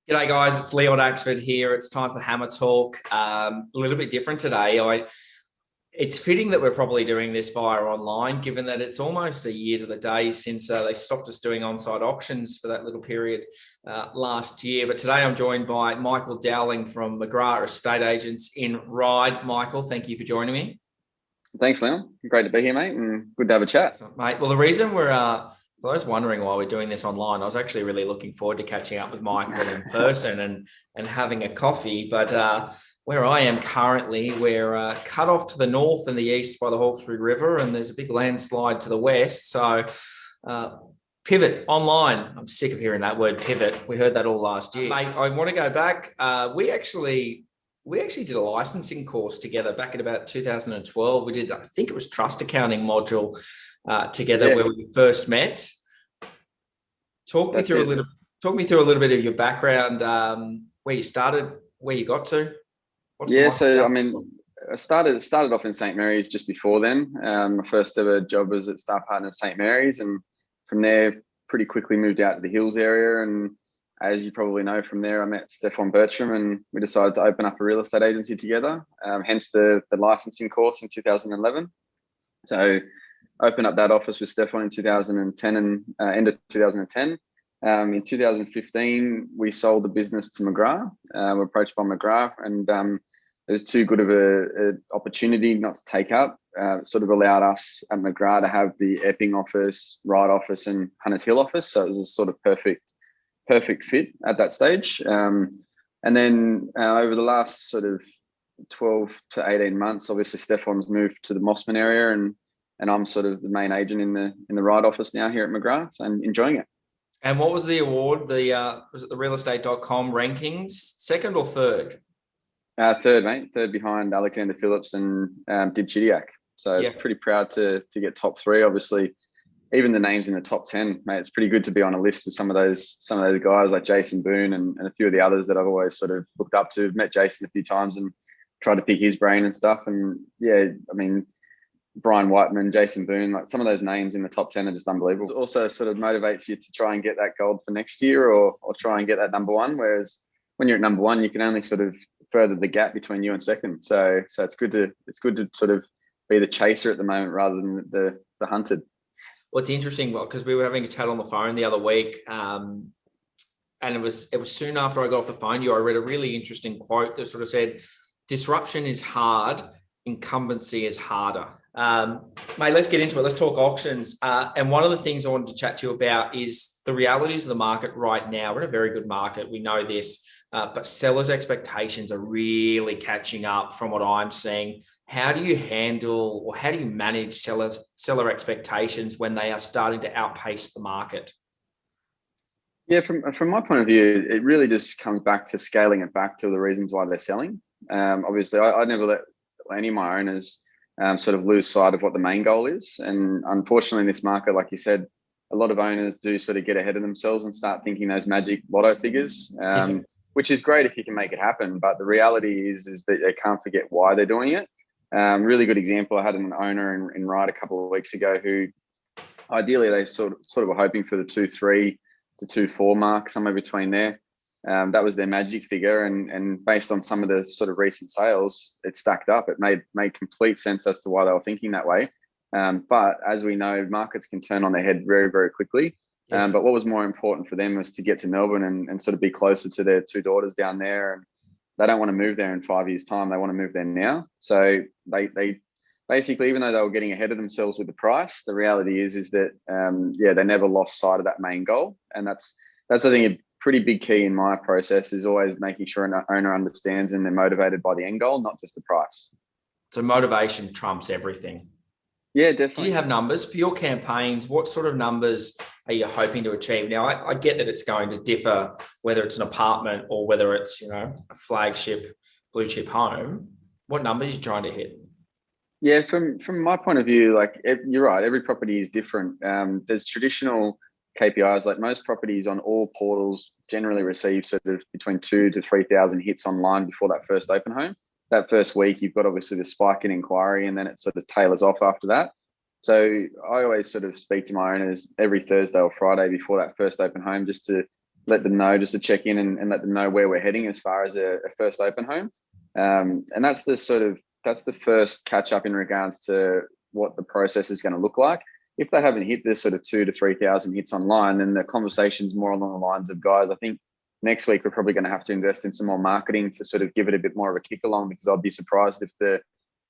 G'day guys, it's Leon Axford here. It's time for Hammer Talk. A little bit different today. It's fitting that we're probably doing this via online, given that it's almost a year to the day since they stopped us doing on-site auctions for that little period last year. But today I'm joined by Michael Dowling from McGrath Estate Agents in Ryde. Michael, thank you for joining me. Thanks, Leon. Great to be here, mate, and good to have a chat. Mate, well, the reason for those wondering why we're doing this online, I was actually really looking forward to catching up with Michael in person and having a coffee. But where I am currently, we're cut off to the north and the east by the Hawkesbury River, and there's a big landslide to the west. So pivot online. I'm sick of hearing that word pivot. We heard that all last year. Mate, I want to go back. We actually did a licensing course together back in about 2012. We did, I think it was trust accounting module together where we first met. Talk me through a little bit of your background, where you started, where you got to. I started off in St Mary's just before then. My first ever job was at Staff Partner St Mary's, and from there pretty quickly moved out to the Hills area. And as you probably know, from there I met Stefan Bertram, and we decided to open up a real estate agency together. Hence the licensing course in 2011. So opened up that office with Stefan in 2010 and end of 2010. In 2015, we sold the business to McGrath. We're approached by McGrath, and it was too good of a opportunity not to take up. It sort of allowed us at McGrath to have the Epping office, Ryde office, and Hunters Hill office. So it was a sort of perfect fit at that stage. And then over the last sort of 12 to 18 months, obviously Stefan's moved to the Mossman area, and I'm sort of the main agent in the Ryde office now here at McGrath, and enjoying it. And what was the award? Was it the realestate.com rankings? Second or third? Third, mate. Third behind Alexander Phillips and Dib Chidiac. So I was pretty proud to get top three. Obviously, even the names in the top 10, mate. It's pretty good to be on a list with some of those guys like Jason Boone and a few of the others that I've always sort of looked up to. Met Jason a few times and tried to pick his brain and stuff. And yeah, I mean, Brian Whiteman, Jason Boone, like some of those names in the top 10 are just unbelievable. It also sort of motivates you to try and get that gold for next year or try and get that number one. Whereas when you're at number one, you can only sort of further the gap between you and second. So it's good to sort of be the chaser at the moment rather than the hunted. Well, it's interesting because we were having a chat on the phone the other week, and it was soon after I got off the phone to you, I read a really interesting quote that sort of said, "Disruption is hard, incumbency is harder." Mate, let's get into it. Let's talk auctions. And one of the things I wanted to chat to you about is the realities of the market right now. We're in a very good market. We know this, but sellers' expectations are really catching up from what I'm seeing. How do you handle or how do you manage seller expectations when they are starting to outpace the market? Yeah, from my point of view, it really just comes back to scaling it back to the reasons why they're selling. Obviously, I never let any of my owners sort of lose sight of what the main goal is. And unfortunately, in this market, like you said, a lot of owners do sort of get ahead of themselves and start thinking those magic lotto figures, which is great if you can make it happen. But the reality is that they can't forget why they're doing it. Really good example. I had an owner in Ryde a couple of weeks ago who ideally they sort of were hoping for the 2.3 to 2.4 mark, somewhere between there. That was their magic figure, and based on some of the sort of recent sales, it stacked up. It made complete sense as to why they were thinking that way. But as we know, markets can turn on their head very, very quickly. Yes. But what was more important for them was to get to Melbourne and sort of be closer to their two daughters down there. And they don't want to move there in 5 years' time. They want to move there now. So they basically, even though they were getting ahead of themselves with the price, the reality is that they never lost sight of that main goal. And that's I think pretty big key in my process is always making sure an owner understands and they're motivated by the end goal, not just the price. So motivation trumps everything. Yeah, definitely. Do you have numbers for your campaigns? What sort of numbers are you hoping to achieve? Now, I get that it's going to differ whether it's an apartment or whether it's, a flagship blue chip home. What numbers are you trying to hit? Yeah, from my point of view, like you're right, every property is different. There's traditional KPIs, like most properties on all portals generally receive sort of between 2,000 to 3,000 hits online before that first open home. That first week, you've got obviously the spike in inquiry, and then it sort of tailors off after that. So I always sort of speak to my owners every Thursday or Friday before that first open home, just to let them know, just to check in and let them know where we're heading as far as a first open home. And that's the first catch up in regards to what the process is going to look like. If they haven't hit this sort of 2,000 to 3,000 hits online, then the conversation's more along the lines of, guys, I think next week we're probably going to have to invest in some more marketing to sort of give it a bit more of a kick along, because I'd be surprised if the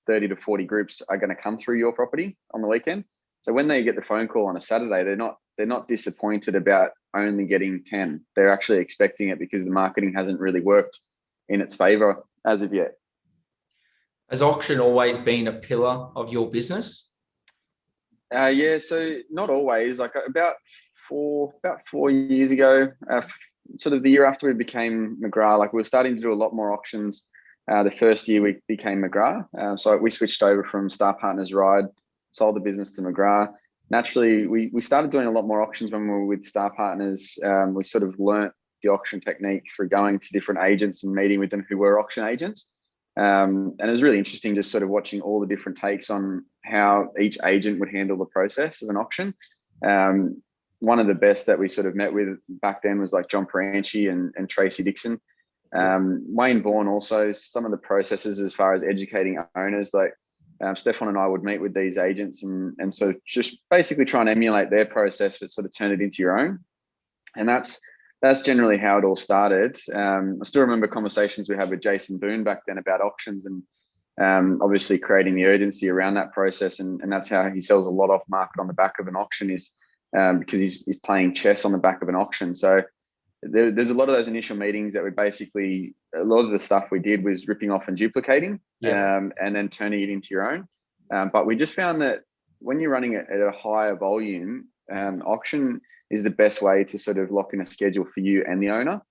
30 to 40 groups are going to come through your property on the weekend. So when they get the phone call on a Saturday, they're not disappointed about only getting 10. They're actually expecting it, because the marketing hasn't really worked in its favor as of yet. Has auction always been a pillar of your business? Yeah, so not always. Like about 4 years ago, sort of the year after we became McGrath, like we were starting to do a lot more auctions. The first year we became McGrath, so we switched over from Star Partners Ride, sold the business to McGrath. Naturally, we started doing a lot more auctions when we were with Star Partners. We sort of learnt the auction technique through going to different agents and meeting with them who were auction agents. And it was really interesting just sort of watching all the different takes on how each agent would handle the process of an auction. One of the best that we sort of met with back then was like John Peranchi and Tracy Dixon. Wayne Vaughan also, some of the processes as far as educating owners, like Stefan and I would meet with these agents and so just basically try and emulate their process, but sort of turn it into your own. And that's generally how it all started. I still remember conversations we had with Jason Boone back then about auctions, and obviously creating the urgency around that process. And that's how he sells a lot off market on the back of an auction, is because he's playing chess on the back of an auction. So there's a lot of those initial meetings that we basically, a lot of the stuff we did was ripping off and duplicating, and then turning it into your own. But we just found that when you're running it at a higher volume, auction is the best way to sort of lock in a schedule for you and the owner.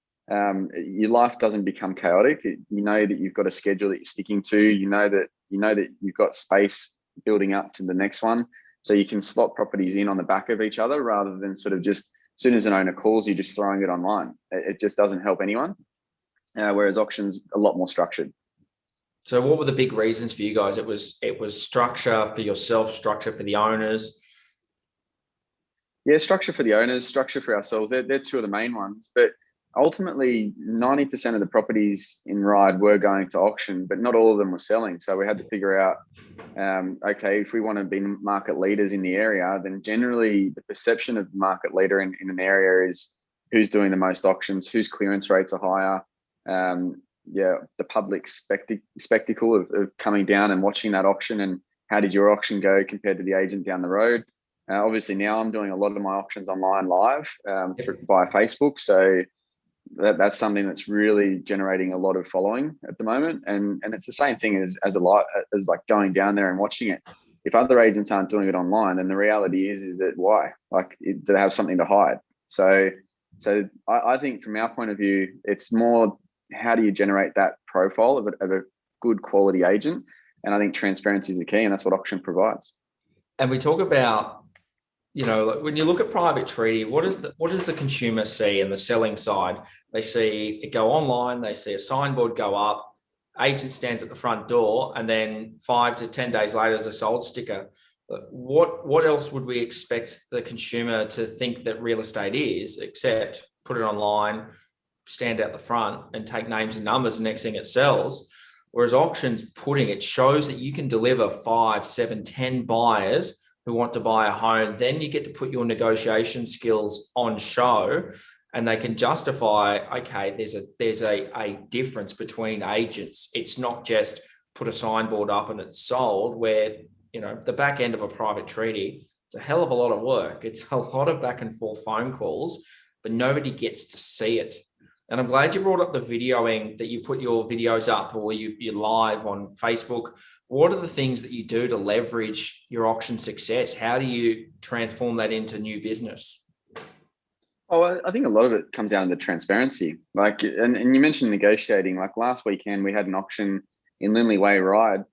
Your life doesn't become chaotic. You know that you've got a schedule that you're sticking to. You know that you've got space building up to the next one, so you can slot properties in on the back of each other rather than sort of just, as soon as an owner calls you, just throwing it online. It just doesn't help anyone. Whereas auction's a lot more structured. So what were the big reasons for you guys? It was structure for yourself, structure for the owners. Yeah, structure for the owners, structure for ourselves. They're two of the main ones. But ultimately, 90% of the properties in Ride were going to auction, but not all of them were selling. So we had to figure out, okay, if we want to be market leaders in the area, then generally the perception of the market leader in an area is who's doing the most auctions, whose clearance rates are higher. The public spectacle of coming down and watching that auction, and how did your auction go compared to the agent down the road. Obviously now I'm doing a lot of my auctions online live via Facebook. So that's something that's really generating a lot of following at the moment. And it's the same thing as like going down there and watching it. If other agents aren't doing it online, then the reality is that why? Like, do they have something to hide? So I think from our point of view, it's more, how do you generate that profile of a good quality agent? And I think transparency is the key, and that's what auction provides. And we talk about, when you look at private treaty, what does the consumer see in the selling side? They see it go online, they see a signboard go up, agent stands at the front door, and then 5 to 10 days later there's a sold sticker. What else would we expect the consumer to think that real estate is, except put it online, stand out the front and take names and numbers, and next thing it sells? Whereas auctions it shows that you can deliver 5, 7, 10 buyers who want to buy a home. Then you get to put your negotiation skills on show, and they can justify, okay, there's a difference between agents. It's not just put a signboard up and it's sold, where, the back end of a private treaty, it's a hell of a lot of work. It's a lot of back and forth phone calls, but nobody gets to see it. And I'm glad you brought up the videoing, that you put your videos up, or you're live on Facebook. What are the things that you do to leverage your auction success? How do you transform that into new business? Oh, I think a lot of it comes down to transparency. Like, and you mentioned negotiating. Like last weekend, we had an auction in Lindley Way Ride.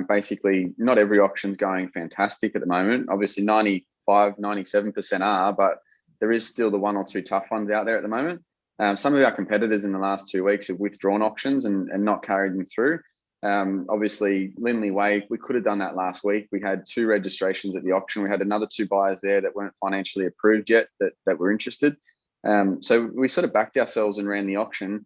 Basically, not every auction's going fantastic at the moment. Obviously, 95, 97% are, but there is still the one or two tough ones out there at the moment. Some of our competitors in the last 2 weeks have withdrawn auctions and not carried them through. Obviously, Lindley Way, we could have done that last week. We had 2 registrations at the auction. We had another 2 buyers there that weren't financially approved yet that were interested. So we sort of backed ourselves and ran the auction.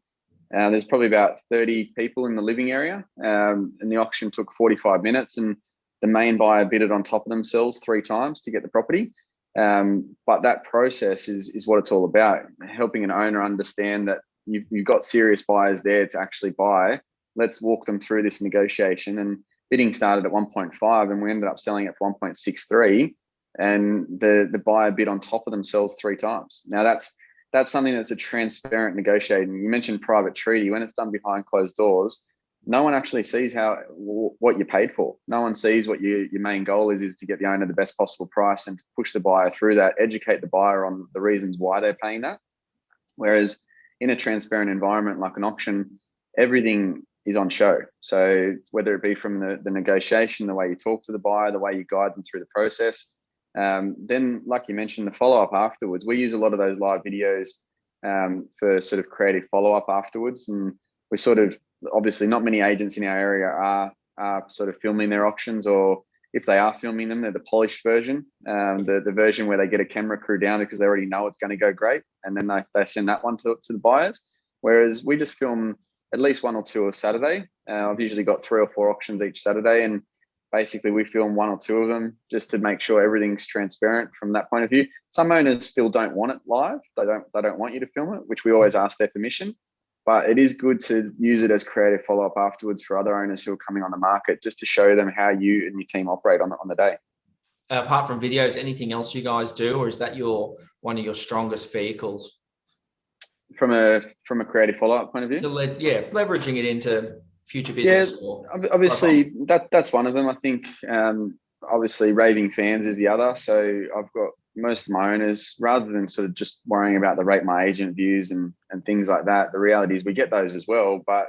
There's probably about 30 people in the living area, and the auction took 45 minutes, and the main buyer bid it on top of themselves 3 times to get the property. But that process is what it's all about, helping an owner understand that you've got serious buyers there to actually buy. Let's walk them through this negotiation. And bidding started at 1.5, and we ended up selling it for 1.63. And the buyer bid on top of themselves 3 times. Now that's something that's a transparent negotiating. You mentioned private treaty. When it's done behind closed doors, no one actually sees what you paid for. No one sees what your main goal is to get the owner the best possible price and to push the buyer through that, educate the buyer on the reasons why they're paying that. Whereas in a transparent environment like an auction, everything is on show. So whether it be from the negotiation, the way you talk to the buyer, the way you guide them through the process, then, like you mentioned, the follow-up afterwards. We use a lot of those live videos for sort of creative follow-up afterwards. And we sort of, obviously not many agents in our area are sort of filming their auctions, or if they are filming them, they're the polished version, the version where they get a camera crew down because they already know it's going to go great. And then they send that one to the buyers. Whereas we just film at least 1 or 2 a Saturday. I've usually got 3 or 4 auctions each Saturday, and basically we film 1 or 2 of them just to make sure everything's transparent from that point of view. Some owners still don't want it live. They don't want you to film it, which we always ask their permission. But it is good to use it as creative follow-up afterwards for other owners who are coming on the market, just to show them how you and your team operate on the day. Apart from videos, anything else you guys do, or is that one of your strongest vehicles? From a creative follow-up point of view? Leveraging it into future business. Yeah, obviously that's one of them. I think obviously raving fans is the other. So I've got most of my owners, rather than sort of just worrying about the rate my agent views and things like that, the reality is we get those as well. But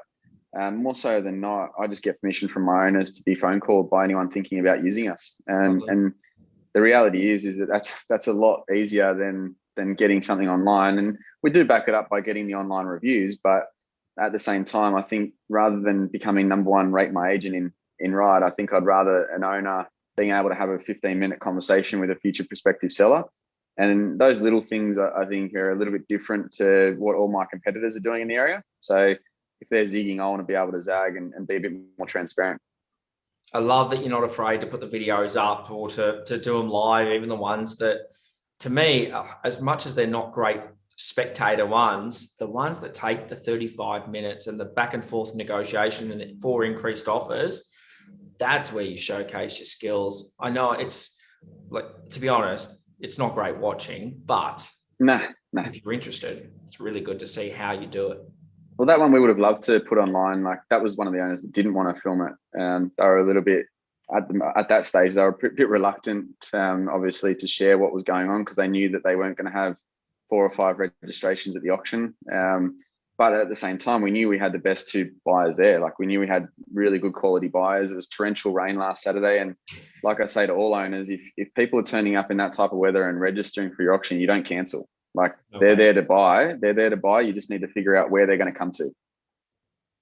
more so than not, I just get permission from my owners to be phone called by anyone thinking about using us. And the reality is that that's a lot easier than getting something online. And we do back it up by getting the online reviews, but at the same time, I think rather than becoming number one rate my agent in Ride, I think I'd rather an owner being able to have a 15-minute conversation with a future prospective seller. And those little things, I think, are a little bit different to what all my competitors are doing in the area. So if they're zigging, I want to be able to zag and be a bit more transparent. I love that you're not afraid to put the videos up or to do them live, even the ones that, to me, as much as they're not great spectator ones, the ones that take the 35 minutes and the back and forth negotiation and 4 increased offers, that's where you showcase your skills. I know it's, like, to be honest, it's not great watching, but if you're interested, it's really good to see how you do it. Well, that one we would have loved to put online. Like, that was one of the owners that didn't want to film it. They were a little bit at that stage. They were a bit reluctant, obviously, to share what was going on because they knew that they weren't going to have 4 or 5 registrations at the auction. But at the same time, we knew we had the best 2 buyers there. Like, we knew we had really good quality buyers. It was torrential rain last Saturday. And like I say to all owners, if people are turning up in that type of weather and registering for your auction, you don't cancel. Like, they're there to buy. They're there to buy. You just need to figure out where they're going to come to.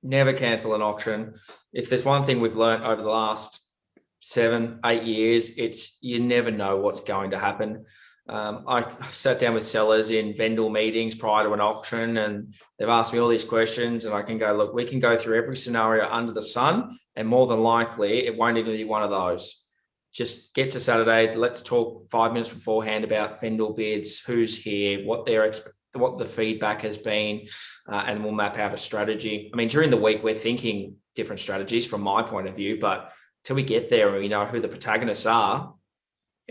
Never cancel an auction. If there's one thing we've learned over the last 7-8 years, it's you never know what's going to happen. I sat down with sellers in vendor meetings prior to an auction, and they've asked me all these questions, and I can go, look, we can go through every scenario under the sun, and more than likely it won't even be one of those. Just get to Saturday. Let's talk 5 minutes beforehand about vendor bids, who's here, what the feedback has been, and we'll map out a strategy. I mean, during the week, we're thinking different strategies from my point of view, but till we get there and we know who the protagonists are,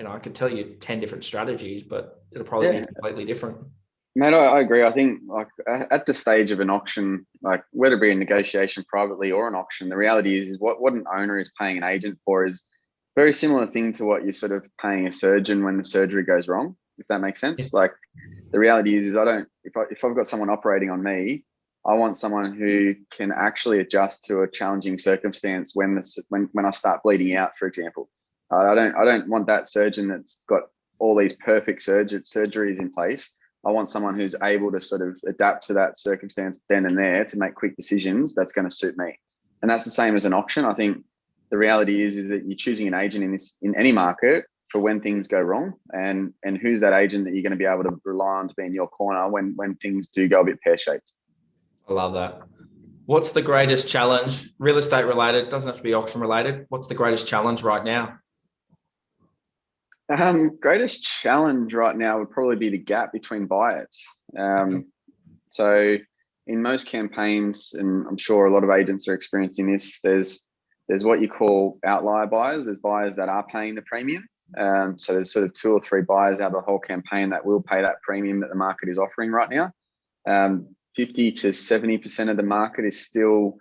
I could tell you 10 different strategies, but it'll probably be completely different. Mate, I agree. I think, like, at the stage of an auction, like whether it be a negotiation privately or an auction, the reality is what an owner is paying an agent for is very similar thing to what you're sort of paying a surgeon when the surgery goes wrong, if that makes sense. Like, the reality is if I've got someone operating on me, I want someone who can actually adjust to a challenging circumstance when I start bleeding out, for example. I don't want that surgeon that's got all these perfect surgeries in place. I want someone who's able to sort of adapt to that circumstance then and there to make quick decisions that's going to suit me. And that's the same as an auction. I think the reality is that you're choosing an agent in any market when things go wrong, and who's that agent that you're going to be able to rely on to be in your corner when things do go a bit pear-shaped. I love that. What's the greatest challenge, real estate related, doesn't have to be auction related? What's the greatest challenge right now? Greatest challenge right now would probably be the gap between buyers. So in most campaigns, and I'm sure a lot of agents are experiencing this, there's what you call outlier buyers. There's buyers that are paying the premium. So there's sort of 2 or 3 buyers out of the whole campaign that will pay that premium that the market is offering right now. 50 to 70% of the market is still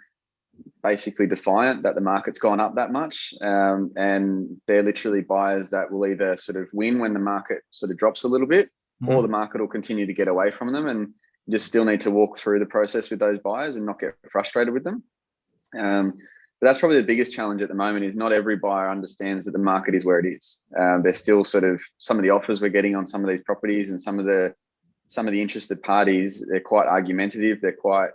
basically defiant that the market's gone up that much. And they're literally buyers that will either sort of win when the market sort of drops a little bit, or the market will continue to get away from them. And you just still need to walk through the process with those buyers and not get frustrated with them. But that's probably the biggest challenge at the moment, is not every buyer understands that the market is where it is. There's still sort of some of the offers we're getting on some of these properties, and some of the interested parties, they're quite argumentative. They're quite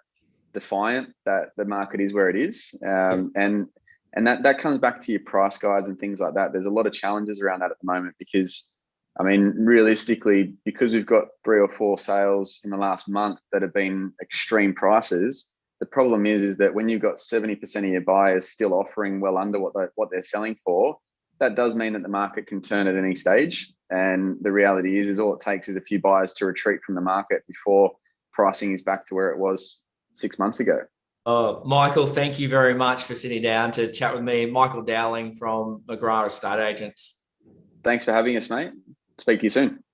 defiant that the market is where it is. And that comes back to your price guides and things like that. There's a lot of challenges around that at the moment, because I mean, realistically, because we've got 3 or 4 sales in the last month that have been extreme prices, the problem is that when you've got 70% of your buyers still offering well under what they're selling for, that does mean that the market can turn at any stage. And the reality is all it takes is a few buyers to retreat from the market before pricing is back to where it was 6 months ago. Michael, thank you very much for sitting down to chat with me. Michael Dowling from McGrath Estate Agents. Thanks for having us, mate. Speak to you soon.